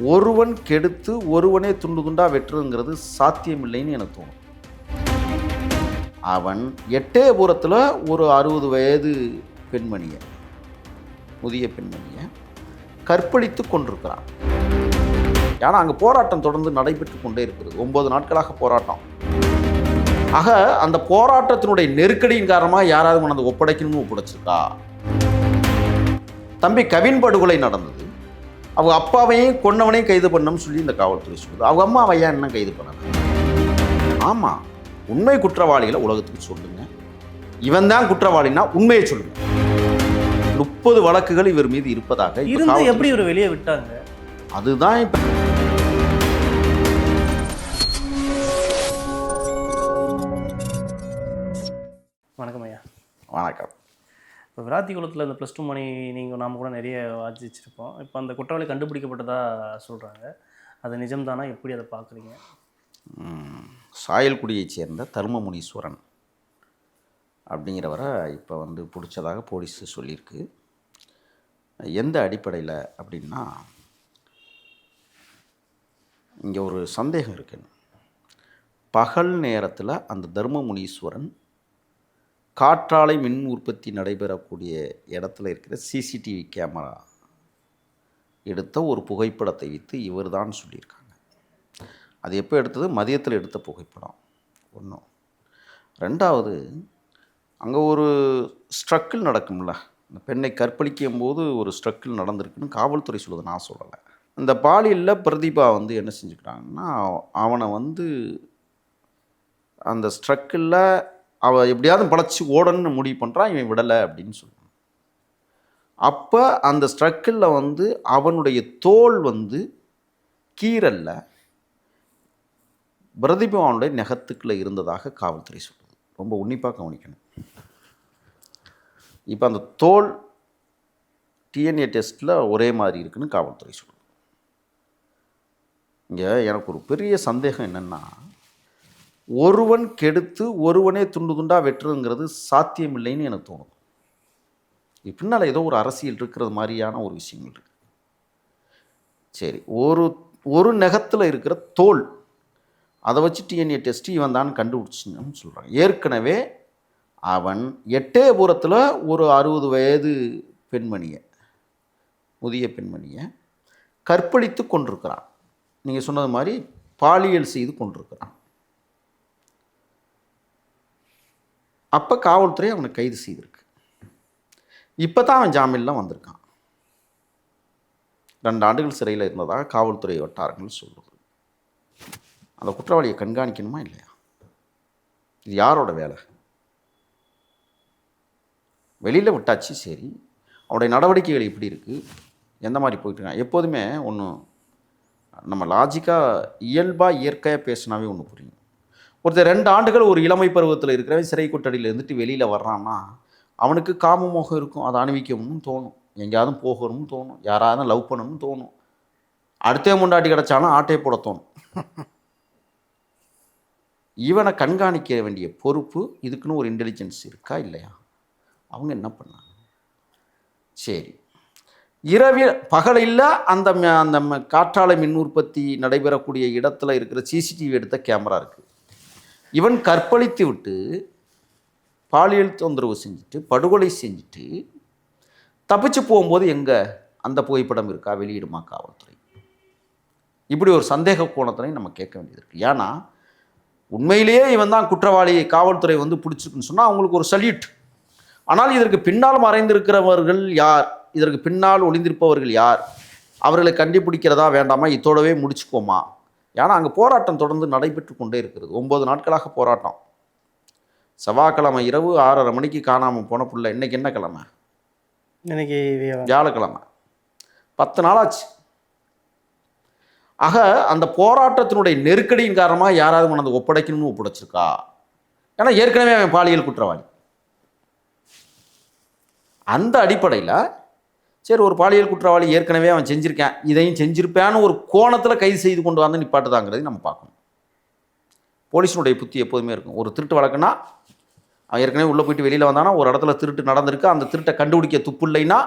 ஒருவன் கெடுத்து ஒருவனே துண்டு துண்டா வெட்டுறதுங்கிறது சாத்தியமில்லைன்னு எனக்கு தோணும். அவன் எட்டயபுரத்தில் ஒரு 60 வயது பெண்மணியை, முதிய பெண்மணியை கற்பழித்து கொண்டிருக்கிறான். ஏன்னா அங்கே போராட்டம் தொடர்ந்து நடைபெற்று கொண்டே இருக்கிறது. 9 நாட்களாக போராட்டம். ஆக அந்த போராட்டத்தினுடைய நெருக்கடியின் காரணமாக யாராவது கொண்டு ஒப்படைக்கணும்னு ஒப்படைச்சிருக்கா? தம்பி கவின் படுகொலை நடந்தது. அவங்க அப்பாவையும் கொன்னவனையும் கைது பண்ணணும்னு சொல்லி இந்த காவல்துறை சொல்லுது. அவங்க அம்மா ஐயா என்ன கைது பண்ணணும்? ஆமாம், உண்மை குற்றவாளிகளை உலகத்துக்கு சொல்லுங்க. இவன் தான் குற்றவாளினா உண்மையை சொல்லுங்க. 30 வழக்குகள் இவர் மீது இருப்பதாக எப்படி இவர் வெளியே விட்டாங்க? அதுதான் இப்ப வணக்கம் ஐயா. வணக்கம். இப்போ விராத்திகுளத்தில் இந்த +2 மணி நாம் கூட நிறைய வாசிச்சிருப்போம். இப்போ அந்த குற்றவாளி கண்டுபிடிக்கப்பட்டதா சொல்கிறாங்க. அது நிஜம்தானா? எப்படி அதை பார்க்குறீங்க? சாயல்குடியைச் சேர்ந்த தர்மமுனீஸ்வரன் அப்படிங்கிறவரை இப்போ பிடிச்சதாக போலீஸ் சொல்லியிருக்கு. எந்த அடிப்படையில் அப்படின்னா, இங்கே ஒரு சந்தேகம் இருக்குன்னு. பகல் நேரத்தில் அந்த தர்மமுனீஸ்வரன் காற்றாலை மின் உற்பத்தி நடைபெறக்கூடிய இடத்துல இருக்கிற சிசிடிவி கேமரா எடுத்த ஒரு புகைப்படத்தை வைத்து இவர் தான் சொல்லியிருக்காங்க. அது எப்போ எடுத்தது? மதியத்தில் எடுத்த புகைப்படம் ஒன்றும். ரெண்டாவது, அங்கே ஒரு ஸ்ட்ரக்கிள் நடக்கும்ல, இந்த பெண்ணை கற்பழிக்கும் போது ஒரு ஸ்ட்ரக்கிள் நடந்திருக்குன்னு காவல்துறை சொல்லுது, நான் சொல்லலை. இந்த பாலியலில் பிரதீபா என்ன செஞ்சுக்கிறாங்கன்னா, அவனை அந்த ஸ்ட்ரக்கிளில் அவள் எப்படியாவது பழச்சி ஓடணும்னு முடிவு பண்ணுறான். இவன் விடலை அப்படின்னு சொல்லுவான். அப்போ அந்த ஸ்ட்ரக்கிளில் அவனுடைய தோல் கீரல்ல பிரதிபாவனுடைய நெகத்துக்குள்ளே இருந்ததாக காவல்துறை சொல்லுது. ரொம்ப உன்னிப்பாக கவனிக்கணும். இப்போ அந்த தோல் டிஎன்ஏ டெஸ்ட்டில் ஒரே மாதிரி இருக்குன்னு காவல்துறை சொல்லுது. இங்கே எனக்கு ஒரு பெரிய சந்தேகம் என்னென்னா, ஒருவன் கெடுத்து ஒருவனே துண்டு துண்டா வெட்டுறதுங்கிறது சாத்தியமில்லைன்னு எனக்கு தோணுது. பின்னால் ஏதோ ஒரு அரசியல் இருக்கிறது மாதிரியான ஒரு விஷயங்கள் இருக்குது. சரி, ஒரு நெகத்தில் இருக்கிற தோல், அதை வச்சு டிஎன்ஏ டெஸ்ட் இவன் தான் கண்டுபிடிச்சின்னு சொல்கிறான். ஏற்கனவே அவன் எட்டயபுரத்தில் ஒரு 60 வயது பெண்மணியை, முதிய பெண்மணியை கற்பழித்து கொண்டிருக்கிறான். நீங்கள் சொன்னது மாதிரி பாலியல் செய்து கொண்டிருக்கிறான். அப்போ காவல்துறை அவனை கைது செய்திருக்கு. இப்போ தான் அவன் ஜாமீன்லாம் வந்திருக்கான். 2 ஆண்டுகள் சிறையில் இருந்ததாக காவல்துறை வட்டாரங்கள் சொல்லுது. அந்த குற்றவாளியை கண்காணிக்கணுமா இல்லையா? இது யாரோட வேலை? வெளியில் விட்டாச்சு, சரி, அவனுடைய நடவடிக்கைகள் எப்படி இருக்குது, எந்த மாதிரி போயிட்டுருக்கான்? எப்போதுமே நம்ம லாஜிக்காக இயல்பாக இயற்கையாக பேசினாவே புரியும். ஒருத்தர் 2 ஆண்டுகள் ஒரு இளமை பருவத்தில் இருக்கிறவன் சிறை கொட்டடியில் இருந்துட்டு வெளியில் வர்றான்னா, அவனுக்கு காமமோகம் இருக்கும். அதை அணிவிக்கணும்னு தோணும், எங்கேயாவது போகணும்னு தோணும், யாராவது லவ் பண்ணணும்னு தோணும், அடுத்த முண்டாட்டி கிடச்சாலும் ஆட்டையை போட தோணும். இவனை கண்காணிக்க வேண்டிய பொறுப்பு இதுக்குன்னு ஒரு இன்டெலிஜென்ஸ் இருக்கா இல்லையா? அவங்க என்ன பண்ணாங்க? சரி, இரவில் பகலில் அந்த காற்றாலை மின் உற்பத்தி நடைபெறக்கூடிய இடத்துல இருக்கிற சிசிடிவி எடுத்த கேமரா இருக்குது. இவன் கற்பழித்து விட்டு பாலியல் தொந்தரவு செஞ்சுட்டு படுகொலை செஞ்சுட்டு தப்பிச்சு போகும்போது எங்கே அந்த புகைப்படம் இருக்கா? வெளியிடுமா காவல்துறை? இப்படி ஒரு சந்தேக கோணத்திலையும் நம்ம கேட்க வேண்டியது இருக்குது. ஏன்னா உண்மையிலேயே இவன் தான் குற்றவாளி, காவல்துறை பிடிச்சிருக்குன்னு சொன்னால் அவங்களுக்கு ஒரு சல்யூட். ஆனால் இதற்கு பின்னால் மறைந்திருக்கிறவர்கள் யார்? இதற்கு பின்னால் ஒளிந்திருப்பவர்கள் யார்? அவர்களை கண்டுபிடிக்கிறதா வேண்டாமா? இதோடவே முடிச்சுக்கோமா? ஏன்னா அங்கே போராட்டம் தொடர்ந்து நடைபெற்று கொண்டே இருக்கிறது. 9 நாட்களாக போராட்டம். செவ்வாய்க்கிழமை இரவு 6:30 மணிக்கு காணாமல் போன புள்ள இன்னைக்கு என்ன கிழமை? இன்னைக்கு வியாழக்கிழமை. 10 நாளாச்சு. ஆக அந்த போராட்டத்தினுடைய நெருக்கடியின் காரணமாக யாராவது கொண்டு ஒப்படைக்கணும்னு ஒப்படைச்சிருக்கா? ஏன்னா ஏற்கனவே அவன் பாலியல் குற்றவாளி. அந்த அடிப்படையில் சரி, ஒரு பாலியல் குற்றவாளி ஏற்கனவே அவன் செஞ்சுருக்கேன், இதையும் செஞ்சிருப்பேன்னு ஒரு கோணத்தில் கைது செய்து கொண்டு வந்து நிப்பாட்டுதாங்கிறதையும் நம்ம பார்க்கணும். போலீஸினுடைய புத்தி எப்போதுமே இருக்கும். ஒரு திருட்டு வழக்குன்னா அவன் ஏற்கனவே உள்ளே போயிட்டு வெளியில் வந்தானா, ஒரு இடத்துல திருட்டு நடந்திருக்கு, அந்த திருட்டை கண்டுபிடிக்க துப்பு இல்லைன்னா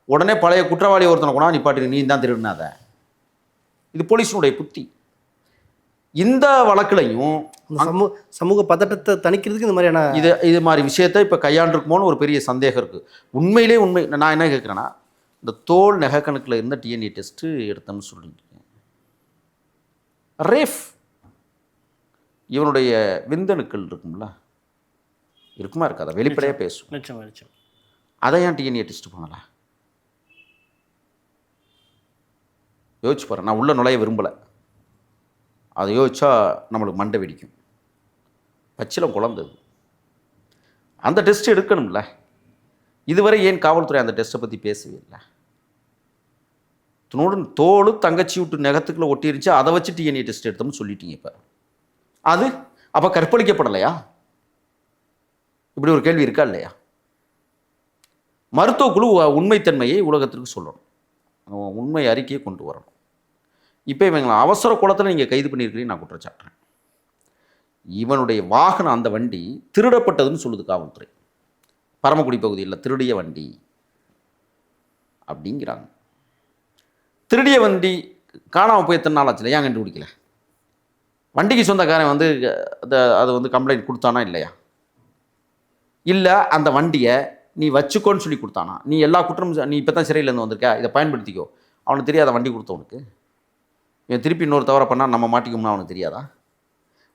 உடனே பழைய குற்றவாளி ஒருத்தனை கொண்டா நிப்பாட்டு, நீ தான் திருடினாத. இது போலீஸினுடைய புத்தி. இந்த வழக்குலையும் இந்த சமூக பதட்டத்தை தணிக்கிறதுக்கு இந்த மாதிரியான இது மாதிரி விஷயத்தை இப்போ கையாண்டிருக்குமோன்னு ஒரு பெரிய சந்தேகம் இருக்குது. உண்மை நான் என்ன கேட்குறேன்னா, இந்த தோல் நகை கணக்கில் இருந்த டிஎன்ஏ டெஸ்ட்டு எடுத்தோம்னு சொல்லியிருக்கேன். ரேஃப் இவனுடைய விந்தணுக்கள் இருக்கும்ல, இருக்குமா இருக்காதா, வெளிப்படையாக பேசும். நிச்சயம். அதை ஏன் டிஎன்ஏ டெஸ்ட் பண்ணல? யோசிச்சு பாரு. நான் உள்ள நுழைய விரும்பலை. அதை யோசிச்சா நம்மளுக்கு மண்டை வெடிக்கும். பச்சிலம் குழந்தது. அந்த டெஸ்ட் எடுக்கணும்ல. இதுவரை ஏன் காவல்துறை அந்த டெஸ்ட்டை பற்றி பேசவே இல்லை? தோல் தங்கச்சி விட்டு நெகத்துக்குள்ளே ஒட்டிருந்துச்சு, அதை வச்சு டிஎன்ஏ டெஸ்ட் எடுத்தோம்னு சொல்லிட்டீங்க. இப்போ அது அப்போ கற்பழிக்கப்படலையா? இப்படி ஒரு கேள்வி இருக்கா இல்லையா? மருத்துவக்குழு உண்மைத்தன்மையை உலகத்திற்கு சொல்லணும், உண்மை அறிக்கையை கொண்டு வரணும். இப்போ இவங்களை அவசர குளத்தில் நீங்கள் கைது பண்ணியிருக்கிறீங்க, நான் குற்றச்சாட்டுறேன். இவனுடைய வாகனம், அந்த வண்டி திருடப்பட்டதுன்னு சொல்லுது காவல்துறை. பரமக்குடி பகுதியில் திருடிய வண்டி அப்படிங்கிறாங்க. திருடிய வண்டி காணாமல் போய் எத்தனை நாள் ஆச்சுல, ஏன் கண்டுபிடிக்கல? வண்டிக்கு சொந்தக்காரன் வந்து அது வந்து கம்ப்ளைண்ட் கொடுத்தானா இல்லையா? இல்லை அந்த வண்டியை நீ வச்சுக்கோன்னு சொல்லி கொடுத்தானா? நீ எல்லா குற்றமும், நீ இப்போ தான் சிறையிலேருந்து வந்திருக்க, இதை பயன்படுத்திக்கோ. அவனுக்கு தெரியாத வண்டி கொடுத்தவனுக்கு இவன் திருப்பி இன்னொரு தவறை பண்ணால் நம்ம மாட்டிக்கும்னா அவனுக்கு தெரியாதா?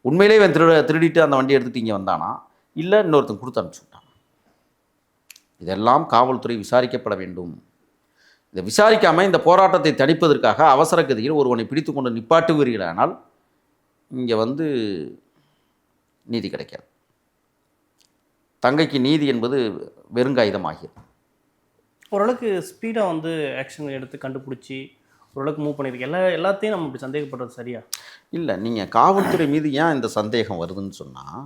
உண்மையிலே இவன் திருடிட்டு அந்த வண்டியை எடுத்துகிட்டு இங்கே வந்தானா, இல்லை இன்னொருத்தன் கொடுத்து அனுப்பிச்சுட்டான்? இதெல்லாம் காவல்துறை விசாரிக்கப்பட வேண்டும். இதை விசாரிக்காமல் இந்த போராட்டத்தை தணிப்பதற்காக அவசர கதியில் ஒருவனை பிடித்து கொண்டு நிப்பாட்டுவீர்களானால் இங்கே வந்து நீதி கிடைக்காது. தங்கைக்கு நீதி என்பது வெறுங்காயுதமாகியது. ஓரளவுக்கு ஸ்பீடாக வந்து ஆக்ஷன் எடுத்து கண்டுபிடிச்சி ஓரளவுக்கு மூவ் பண்ணியிருக்கு. எல்லாத்தையும் நம்ம இப்படி சந்தேகப்படுறது சரியா? இல்லை, நீங்கள் காவல்துறை மீது ஏன் இந்த சந்தேகம் வருதுன்னு சொன்னால்,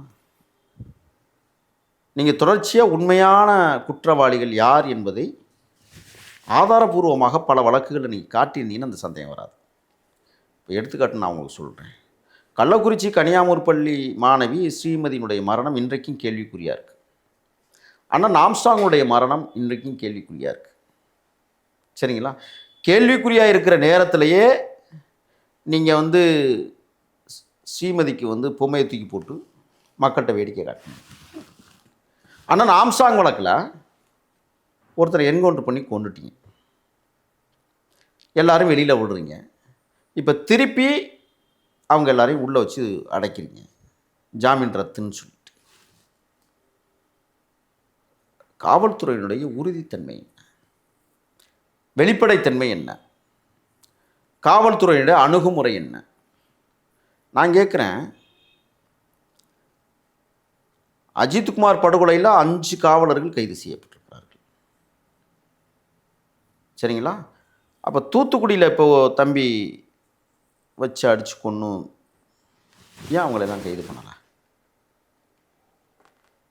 நீங்கள் தொடர்ச்சியாக உண்மையான குற்றவாளிகள் யார் என்பதை ஆதாரபூர்வமாக பல வழக்குகளை நீங்கள் காட்டியிருந்தீங்கன்னு அந்த சந்தேகம் வராது. இப்போ எடுத்துக்காட்டு நான் உங்களுக்கு சொல்கிறேன். கள்ளக்குறிச்சி கனியாமூர் பள்ளி மாணவி ஸ்ரீமதியினுடைய மரணம் இன்றைக்கும் கேள்விக்குறியாக இருக்குது. ஆனால் ஆம்ஸ்ட்ராங்குடைய மரணம் இன்றைக்கும் கேள்விக்குறியாக இருக்குது. சரிங்களா? கேள்விக்குறியாக இருக்கிற நேரத்திலேயே நீங்கள் வந்து ஸ்ரீமதிக்கு வந்து பொம்மையை தூக்கி போட்டு மக்கள்கிட்ட வேடிக்கை காட்டணும். ஆனால் ஆம்ஸ்ட்ராங் வழக்கில் ஒருத்தரை என்கவுண்டர் பண்ணி கொண்டுட்டீங்க, எல்லாரும் வெளியில் விடுறீங்க. இப்போ திருப்பி அவங்க எல்லாரையும் உள்ளே வச்சு அடைக்கிறீங்க, ஜாமீன் ரத்துன்னு சொல்லிட்டு. காவல்துறையினுடைய உறுதித்தன்மை என்ன? வெளிப்படைத்தன்மை என்ன? காவல்துறையினுடைய அணுகுமுறை என்ன? நான் கேட்குறேன், அஜித்குமார் படுகொலையில் 5 காவலர்கள் கைது செய்யப்பட்டிருக்கிறார்கள். சரிங்களா? அப்போ தூத்துக்குடியில் இப்போ தம்பி வச்சு அடித்து கொன்று ஏன் அவங்களெல்லாம் கைது பண்ணலை?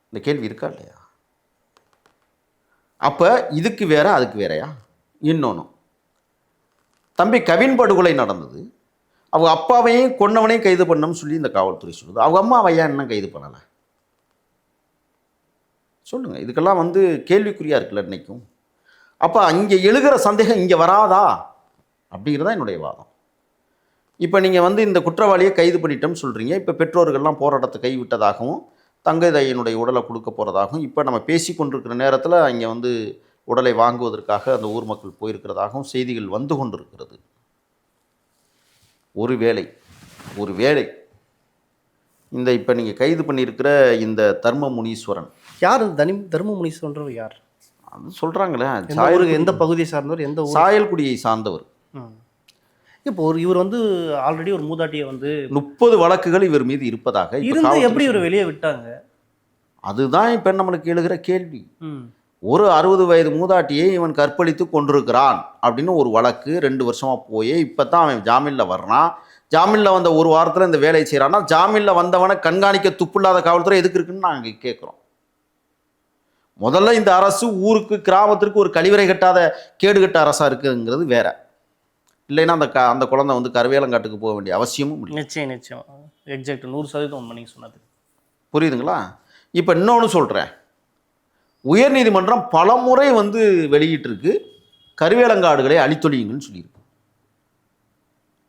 இந்த கேள்வி இருக்கா இல்லையா? அப்போ இதுக்கு வேற அதுக்கு வேறையா? இன்னொன்று, தம்பி கவின் படுகொலை நடந்தது, அவங்க அப்பாவையும் கொன்னவனையும் கைது பண்ணணும்னு சொல்லி இந்த காவல்துறை சொல்லுது. அவங்க அம்மாவை ஏன் இன்னும் கைது பண்ணலை? சொல்லுங்கள். இதுக்கெல்லாம் வந்து கேள்விக்குறியாக இருக்குல்ல இன்றைக்கும். அப்போ அங்கே எழுகிற சந்தேகம் இங்கே வராதா அப்படிங்கிறதான் என்னுடைய வாதம். இப்போ நீங்கள் வந்து இந்த குற்றவாளியை கைது பண்ணிட்டோம்னு சொல்கிறீங்க. இப்போ பெற்றோர்கள்லாம் போராட்டத்தை கைவிட்டதாகவும் தங்கை தாயினுடைய உடலை கொடுக்க போகிறதாகவும் இப்போ நம்ம பேசி கொண்டிருக்கிற நேரத்தில் அங்கே வந்து உடலை வாங்குவதற்காக அந்த ஊர் மக்கள் போயிருக்கிறதாகவும் செய்திகள் வந்து கொண்டிருக்கிறது. ஒருவேளை இந்த இப்போ நீங்கள் கைது பண்ணியிருக்கிற இந்த தர்ம முனீஸ்வரன் யார்? தர்ம முனீஸ்வரன்றவர் யார்? அது சொல்கிறாங்களே, எந்த பகுதியை சார்ந்தவர்? எந்த சாயல்குடியை சார்ந்தவர். இப்போ இவர் வந்து ஆல்ரெடி ஒரு மூதாட்டியை வந்து 30 வழக்குகள் இவர் மீது இருப்பதாக இருந்து எப்படி இவர் வெளியே விட்டாங்க? அதுதான் இப்போ நம்மளுக்கு எழுகிற கேள்வி. ஒரு 60 வயது மூதாட்டியை இவன் கற்பழித்து கொண்டிருக்கிறான் அப்படின்னு ஒரு வழக்கு 2 வருஷமாக போய் இப்போ தான் அவன் ஜாமீனில் வர்றான். ஜாமீனில் வந்த ஒரு வாரத்தில் இந்த வேலையை செய்கிறான்னா, ஜாமீனில் வந்தவனை கண்காணிக்க துப்பில்லாத காவல்துறை எதுக்கு இருக்குன்னு நாங்கள் கேட்குறோம். முதல்ல இந்த அரசு ஊருக்கு கிராமத்திற்கு ஒரு கழிவறை கட்டாத கேடுகட்ட அரசாக இருக்குங்கிறது வேற. இல்லைன்னா அந்த குழந்தை வந்து கருவேலங்காட்டுக்கு போக வேண்டிய அவசியமும் இல்லை. நிச்சயம் எக்ஸாக்ட் 100% உண்மை நீங்கள் சொன்னது. புரியுதுங்களா? இப்போ இன்னொன்று சொல்கிறேன். உயர்நீதிமன்றம் பலமுறை வந்து வெளியிட்டிருக்கு, கருவேலங்காடுகளை அழித்தொழியுங்கன்னு சொல்லியிருக்கு.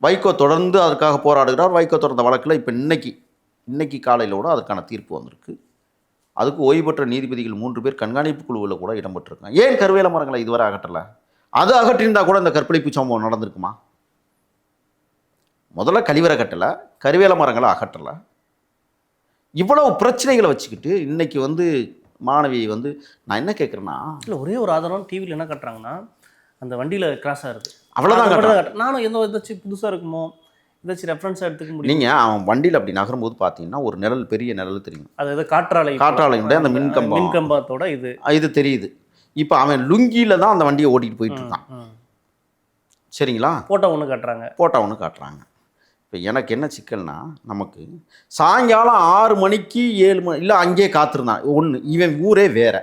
வைகோ தொடர்ந்து அதற்காக போராடுகிறார். வைகோ தொடர்ந்த வழக்கில் இப்போ இன்னைக்கு காலையில் கூட அதற்கான தீர்ப்பு வந்திருக்கு. அதுக்கு ஓய்வு பெற்ற நீதிபதிகள் 3 பேர் கண்காணிப்பு குழுவில் கூட இடம்பெற்றிருக்காங்க. ஏன் கருவேல மரங்களை இதுவரை அகற்றலை? அது அகற்றியிருந்தால் கூட இந்த கற்பழிப்பு சம்பவம் நடந்திருக்குமா? முதல்ல கழிவறை கட்டலை, கருவேல மரங்களை அகற்றலை. இவ்வளவு பிரச்சனைகளை வச்சுக்கிட்டு இன்னைக்கு வந்து மாணவி வந்து நான் என்ன கேட்குறேன்னா, இல்லை ஒரே ஒரு ஆதாரம் டிவியில் என்ன கட்டுறாங்கன்னா, அந்த வண்டியில் கிராஸ் ஆகுது, அவ்வளோதான் கட்டுறான். நானும் ஏதாச்சும் புதுசாக இருக்குமோ, ஏதாச்சும் ரெஃபரன்ஸாக எடுத்துக்க முடியும். நீங்கள் அவன் வண்டியில் அப்படி நகரும்போது பார்த்தீங்கன்னா ஒரு நிழல், பெரிய நிழல் தெரியும். அது ஏதோ காற்றாலையுடைய அந்த மின்கம்பத்தோட இது தெரியுது. இப்போ அவன் லுங்கியில் தான் அந்த வண்டியை ஓட்டிகிட்டு போயிட்டு இருக்கான். சரிங்களா? போட்டோ ஒன்று காட்டுறாங்க. இப்போ எனக்கு என்ன சிக்கல்னா, நமக்கு சாயங்காலம் 6 மணிக்கு 7 மணி இல்லை அங்கேயே காத்திருந்தான் ஒன்று. இவன் ஊரே வேற.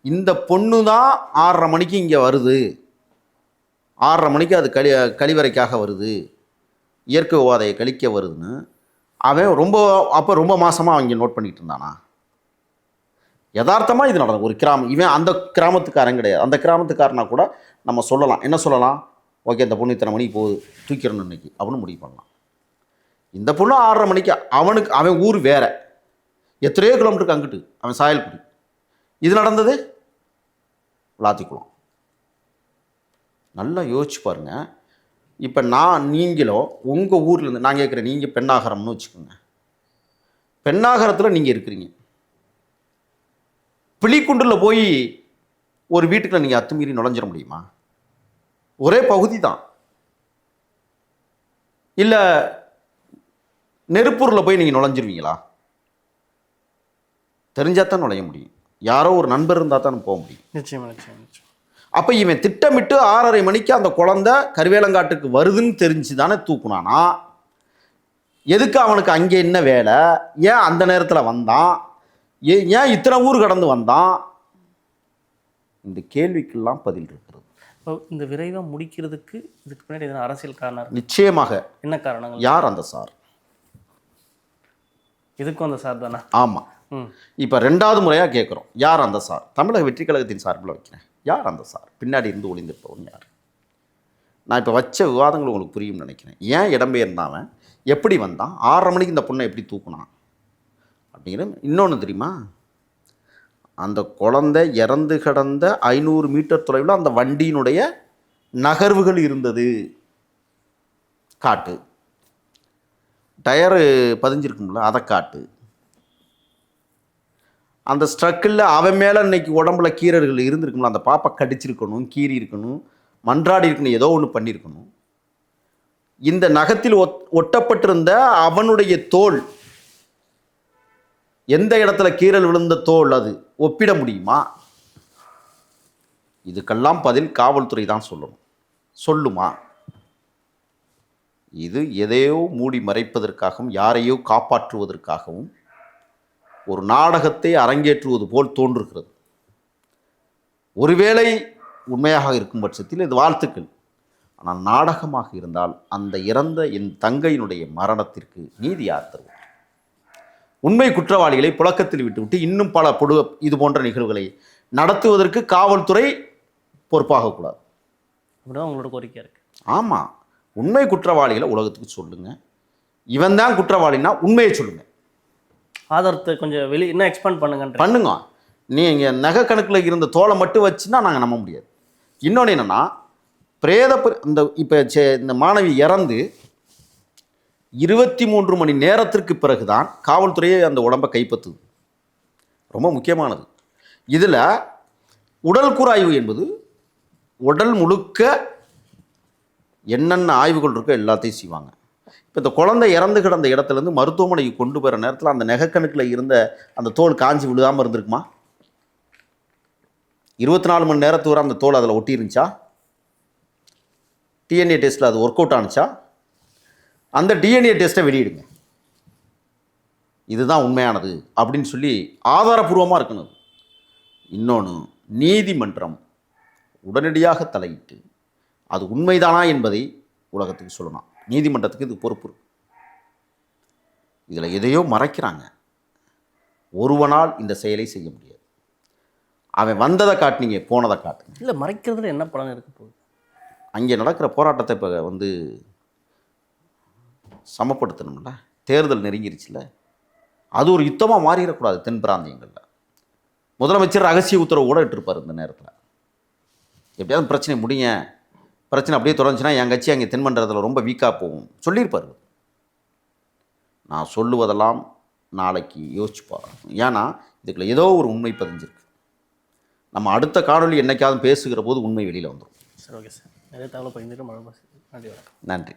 இந்த பொண்ணு தான் 6:30 மணிக்கு இங்கே வருது, 6:30 மணிக்கு அது கழிவறைக்காக வருது, இயற்கை உபாதையை கழிக்க வருதுன்னு அவன் ரொம்ப மாசமாக அவங்க நோட் பண்ணிகிட்டு இருந்தானா? யதார்த்தமாக இது நடக்கும். ஒரு கிராமம், இவன் அந்த கிராமத்துக்காரன் கிடையாது. அந்த கிராமத்துக்காரனா கூட நம்ம சொல்லலாம், என்ன சொல்லலாம், ஓகே இந்த பொண்ணு இத்தனை மணிக்கு போகுது, தூக்கிடணும் இன்னைக்கு அப்படின்னு முடிவு பண்ணலாம். இந்த பொண்ணு 6:30 மணிக்கு, அவன் ஊர் வேற, எத்தனையோ கிலோமீட்டருக்கு அங்கிட்டு, அவன் சாயல்குடி. இது நடந்தது விளாத்திக்குளம். நல்லா யோசிச்சு பாருங்க. இப்போ நீங்களோ உங்கள் ஊர்லேருந்து நான் கேட்குறேன், நீங்கள் பெண்ணாகரம்னு வச்சுக்கோங்க. பெண்ணாகரத்தில் நீங்கள் இருக்கிறீங்க. பிலிக்குண்டில் போய் ஒரு வீட்டுக்குள்ள நீங்கள் அத்துமீறி நுழைஞ்சிட முடியுமா? ஒரே பகுதி தான். இல்லை நெருப்பூரில் போய் நீங்கள் நுழைஞ்சிருவீங்களா? தெரிஞ்சால் தான் நுழைய முடியும். யாரோ ஒரு நண்பர் இருந்தால் தான் போக முடியும். நிச்சயமா. அப்போ இவன் திட்டமிட்டு 6:30 மணிக்கு அந்த குழந்தை கருவேலங்காட்டுக்கு வருதுன்னு தெரிஞ்சு தானே தூக்குனானா? எதுக்கு அவனுக்கு அங்கே என்ன வேலை? ஏன் அந்த நேரத்தில் வந்தான்? ஏன் இத்தனை ஊர் கடந்து வந்தான்? இந்த கேள்விக்கெல்லாம் பதில் இருக்கிறது. இந்த விரைவாக முடிக்கிறதுக்கு இதுக்கு பின்னாடி எதனா அரசியல் காரணம்? நிச்சயமாக. என்ன காரணங்கள்? யார் அந்த சார்? இதுக்கும் அந்த சார் தானே? ஆமாம். இப்போ 2வது முறையாக கேட்குறோம், யார் அந்த சார்? தமிழக வெற்றி கழகத்தின் சார்பில் வைக்கிறேன். யார் அந்த சார்? பின்னாடி இருந்து ஒளிந்திருப்பவன் யார்? நான் இப்போ வச்ச விவாதங்கள் உங்களுக்கு புரியும்னு நினைக்கிறேன். ஏன் இடம்பெயர்ந்தாவன், எப்படி வந்தான், 6:30 மணிக்கு இந்த பொண்ணை எப்படி தூக்குனான் அப்படிங்கிற. இன்னொன்று தெரியுமா, அந்த குழந்தை இறந்து கிடந்த 500 மீட்டர் தொலைவில் அந்த வண்டியினுடைய நகர்வுகள் இருந்தது. காட்டு, டயரு பதிஞ்சிருக்கும்ல, அதை காட்டு. அந்த ஸ்ட்ரக்கில் அவன் மேலே இன்னைக்கு உடம்புல கீரல்கள் இருந்திருக்கும்ல, அந்த பாப்பா கடிச்சிருக்கணும், கீறி இருக்கணும், மன்றாடி இருக்கணும், ஏதோ ஒன்று பண்ணியிருக்கணும். இந்த நகத்தில் ஒட்டப்பட்டிருந்த அவனுடைய தோல், எந்த இடத்துல கீரல் விழுந்த தோல், அது ஒப்பிட முடியுமா? இதுக்கெல்லாம் பதில் காவல்துறை தான் சொல்லுமா? இது எதையோ மூடி மறைப்பதற்காகவும் யாரையோ காப்பாற்றுவதற்காகவும் ஒரு நாடகத்தை அரங்கேற்றுவது போல் தோன்றுகிறது. ஒருவேளை உண்மையாக இருக்கும் பட்சத்தில் இது வாழ்த்துக்கள். ஆனால் நாடகமாக இருந்தால் அந்த இறந்த என் தங்கையினுடைய மரணத்திற்கு நீதி யார் தருவார்? உண்மை குற்றவாளிகளை புழக்கத்தில் விட்டுவிட்டு இன்னும் பல இது போன்ற நிகழ்வுகளை நடத்துவதற்கு காவல்துறை பொறுப்பாகக்கூடாது. அப்படிதான் உங்களோட கோரிக்கை இருக்கு. ஆமாம், உண்மை குற்றவாளிகளை உலகத்துக்கு சொல்லுங்க. இவன் தான் குற்றவாளின்னா உண்மையை சொல்லுங்க. ஆதாரத்தை கொஞ்சம் இன்னும் எக்ஸ்பேண்ட் பண்ணுங்க. நீங்கள் நகை கணக்கில் இருந்த தோலை மட்டும் வச்சுன்னா நாங்கள் நம்ப முடியாது. இன்னொன்று என்னென்னா, இந்த மாணவி இறந்து 23 மணி நேரத்திற்கு பிறகுதான் காவல்துறையே அந்த உடம்பை கைப்பற்றுது. ரொம்ப முக்கியமானது. இதில் உடல் கூராய்வு என்பது உடல் முழுக்க என்னென்ன ஆய்வுகள் இருக்கோ எல்லாத்தையும் செய்வாங்க. இப்போ இந்த குழந்தை இறந்து கிடந்த இடத்துலேருந்து மருத்துவமனைக்கு கொண்டு போகிற நேரத்தில் அந்த நெகக்கணக்கில் இருந்த அந்த தோல் காஞ்சி விழுகாமல் இருந்திருக்குமா? 24 மணி நேரத்து வரை அந்த தோல் அதில் ஒட்டி இருந்துச்சா? டிஎன்ஏ டெஸ்ட்டில் அது ஒர்க் அவுட் ஆனுச்சா? அந்த டிஎன்ஏ டெஸ்ட்டை வெளியிடுங்க, இதுதான் உண்மையானது அப்படின்னு சொல்லி ஆதாரபூர்வமாக இருக்கணும். இன்னொன்று, நீதிமன்றம் உடனடியாக தலையிட்டு அது உண்மைதானா என்பதை உலகத்துக்கு சொல்லணும். நீதிமன்றத்துக்கு இது பொறுப்பு. இதில் எதையோ மறைக்கிறாங்க. ஒருவனால் இந்த செயலை செய்ய முடியாது. அவன் வந்ததை காட்டினீங்க, போனதை காட்டுங்க. இல்லை, மறைக்கிறதுல என்ன பலன் இருக்க போகுது? அங்கே நடக்கிற போராட்டத்தை இப்போ சமப்படுத்தணும்ல. தேர்தல் நெருங்கிருச்சுல, அது ஒரு யுத்தமாக மாறிடக்கூடாது. தென் பிராந்தியங்களில் முதலமைச்சர் ரகசிய உத்தரவு கூட இட்டிருப்பார் இந்த நேரத்தில். எப்படியாவது பிரச்சனை முடிங்க, பிரச்சனை அப்படியே தொடர்ந்துச்சுன்னா என் கட்சி அங்கே தென்மண்டலத்தில் ரொம்ப வீக்காக போகும் சொல்லியிருப்பார். நான் சொல்லுவதெல்லாம் நாளைக்கு யோசிச்சு பாருங்க. ஏன்னா இதுக்குள்ள ஏதோ ஒரு உண்மை பதிஞ்சிருக்கு. நம்ம அடுத்த காணொலி என்னைக்காவது பேசுகிற போது உண்மை வெளியில் வந்துடும். சரி, ஓகே சார். நிறைய தகவலை பகிர்ந்துட்டு மழை. நன்றி. நன்றி.